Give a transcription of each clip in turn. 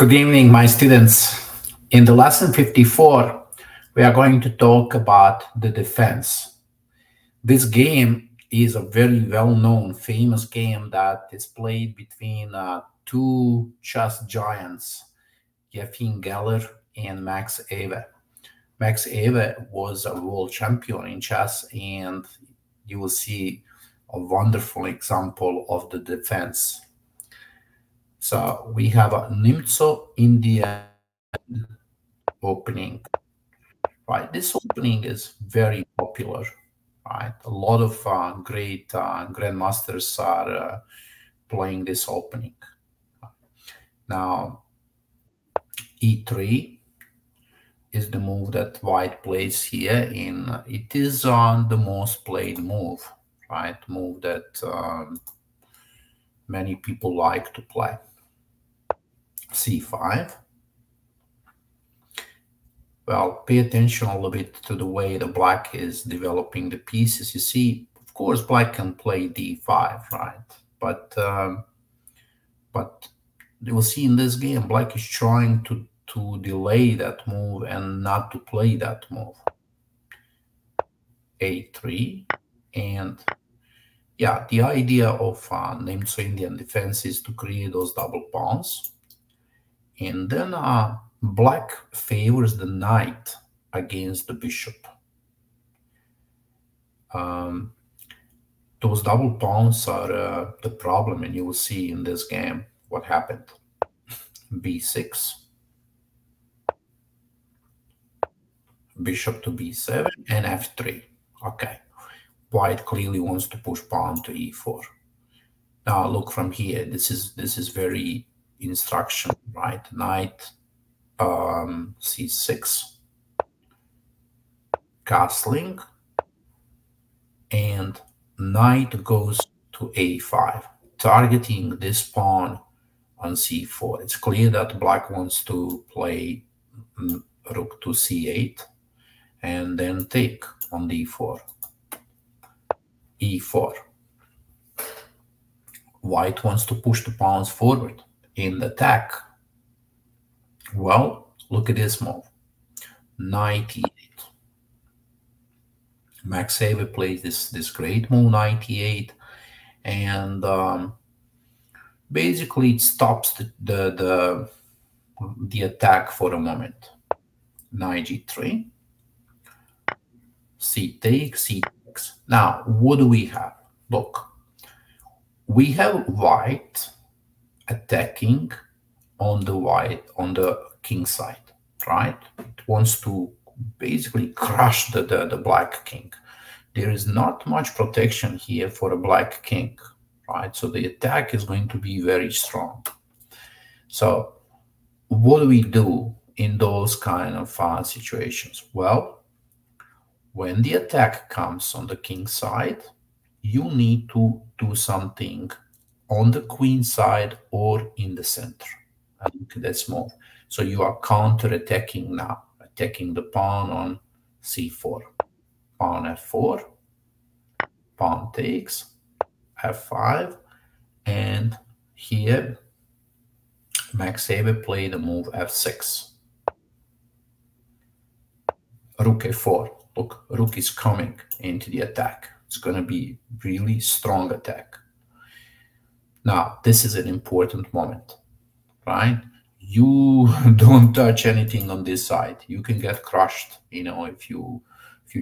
Good evening, my students. In the lesson 54, we are going to talk about the defense. This game is a very well-known, famous game that is played between two chess giants, Efim Geller and Max Euwe. Max Euwe was a world champion in chess, and you will see a wonderful example of the defense. So we have a Nimzo India opening, right? This opening is very popular, right? A lot of great grandmasters are playing this opening. Now, E3 is the move that white plays here, and it is the most played move, right? Move that many people like to play. C5. Well, pay attention a little bit to the way the black is developing the pieces. You see, of course, black can play d5, right? But you will see in this game, black is trying to delay that move and not to play that move. A3, and yeah, the idea of Nimzo Indian defense is to create those double pawns. And then black favors the knight against the bishop. Those double pawns are the problem, and you will see in this game what happened. B6, bishop to b7, and f3. Okay, white clearly wants to push pawn to e4. Now look from here. This is very instruction, right? Knight c6, castling, and knight goes to a5, targeting this pawn on c4. It's clear that black wants to play rook to c8 and then take on d4. e4. White wants to push the pawns forward in the attack. Well, look at this move. Knight e8. Max Euwe plays this great move, knight e8, and basically it stops the attack for a moment. Knight g3, c takes, c takes. Now, what do we have? Look, we have white attacking on the king side, right? It wants to basically crush the black king. There is not much protection here for a black king, right? So the attack is going to be very strong. So what do we do in those kind of situations? Well, when the attack comes on the king side, you need to do something on the queen side or in the center. And look at this move. So you are counter-attacking now, attacking the pawn on c4. Pawn f4, pawn takes, f5, and here Max Euwe played the move f6. Rook a4. Look, rook is coming into the attack. It's going to be really strong attack. Now, this is an important moment, right? You don't touch anything on this side. You can get crushed, you know, if you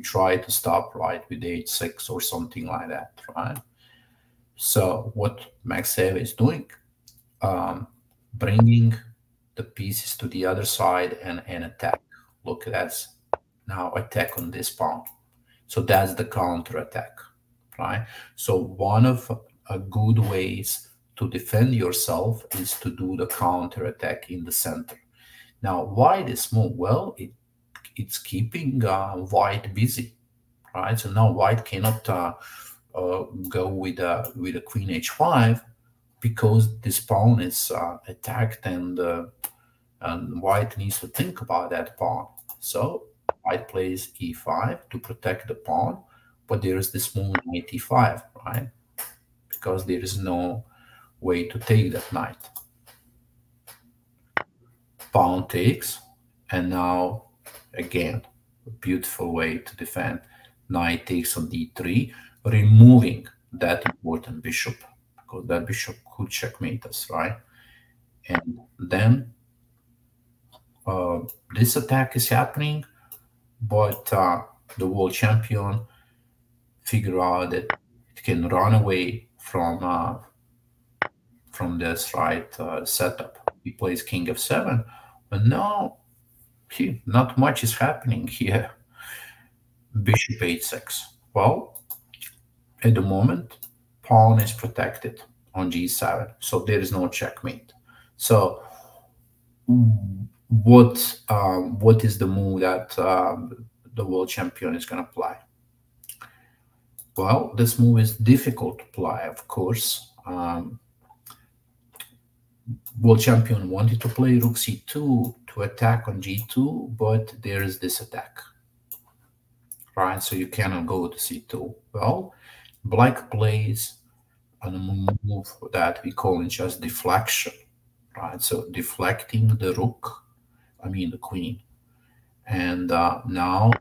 try to stop right with h6 or something like that, right? So what Max Euwe is doing, bringing the pieces to the other side and attack. Look, that's now attack on this pawn. So that's the counter attack, right? So one of good ways to defend yourself is to do the counter attack in the center. Now, why this move? Well, it's keeping white busy, right? So now white cannot go with a queen h5 because this pawn is attacked, and white needs to think about that pawn. So white plays e5 to protect the pawn, but there is this move knight e5, right? Because there is no way to take that knight. pawn takes, and now again a beautiful way to defend. Knight takes on d3, removing that important bishop, because that bishop could checkmate us, right? And then this attack is happening, but the world champion figure out that it can run away from this, right, setup. He plays king f7, but now not much is happening here. Bishop h6. Well, at the moment, pawn is protected on g7, so there is no checkmate. So what is the move that the world champion is going to play? Well, this move is difficult to play, of course. World champion wanted to play rook c2 to attack on g2, but there is this attack, right? So you cannot go to c2. Well, black plays on a move that we call in chess deflection, right? So deflecting the rook, I mean the queen, and now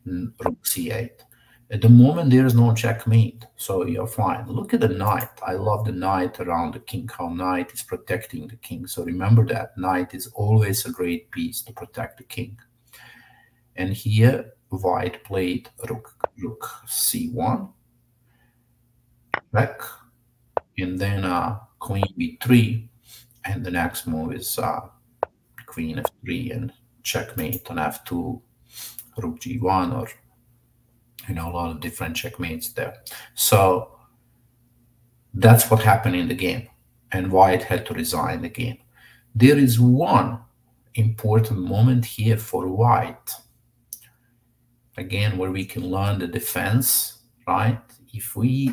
rook c8. At the moment, there is no checkmate, so you're fine. Look at the knight. I love the knight around the king, how knight is protecting the king. So remember that knight is always a great piece to protect the king. And here, white played rook c1, back, and then queen b3, and the next move is queen f3 and checkmate on f2, rook g1, or a lot of different checkmates there. So that's what happened in the game, and white had to resign the game. There is one important moment here for white, again, where we can learn the defense, right? If we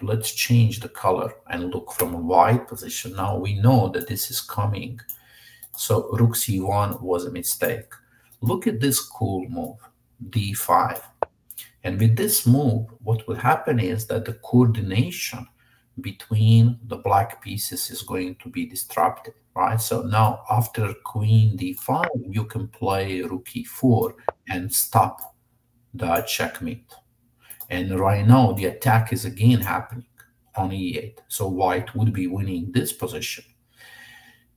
let's change the color and look from a white position. Now we know that this is coming, so rook c1 was a mistake. Look at this cool move, d5. And with this move, what will happen is that the coordination between the black pieces is going to be disrupted, right? So now after queen d5, you can play rook e4 and stop the checkmate. And right now, the attack is again happening on e8. So white would be winning this position.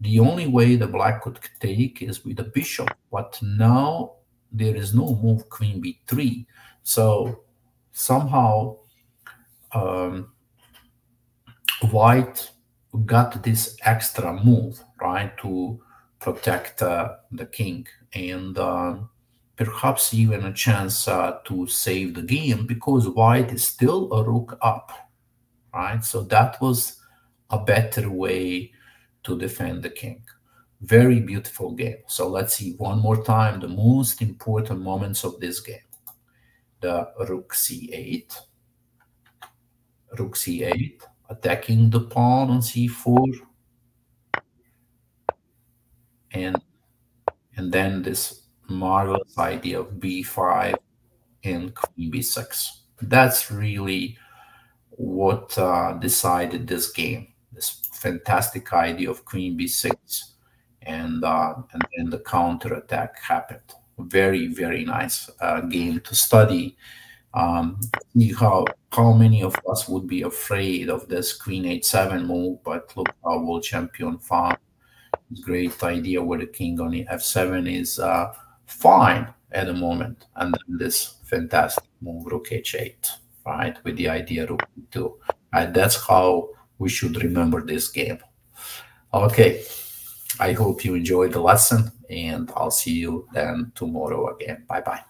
The only way the black could take is with a bishop, but now there is no move queen b3. So somehow white got this extra move, right, to protect the king, and perhaps even a chance to save the game, because white is still a rook up, right? So that was a better way to defend the king. Very beautiful game. So let's see one more time the most important moments of this game. The rook c8, attacking the pawn on c4, and then this marvelous idea of b5 and queen b6. That's really what decided this game. This fantastic idea of queen b6, and then the counter attack happened. Very, very nice game to study. See how many of us would be afraid of this queen h7 move, but look how world champion found this great idea where the king on f7 is fine at the moment, and then this fantastic move rook h8, right, with the idea rook e2. And that's how we should remember this game. Okay, I hope you enjoyed the lesson, and I'll see you then tomorrow again. Bye-bye.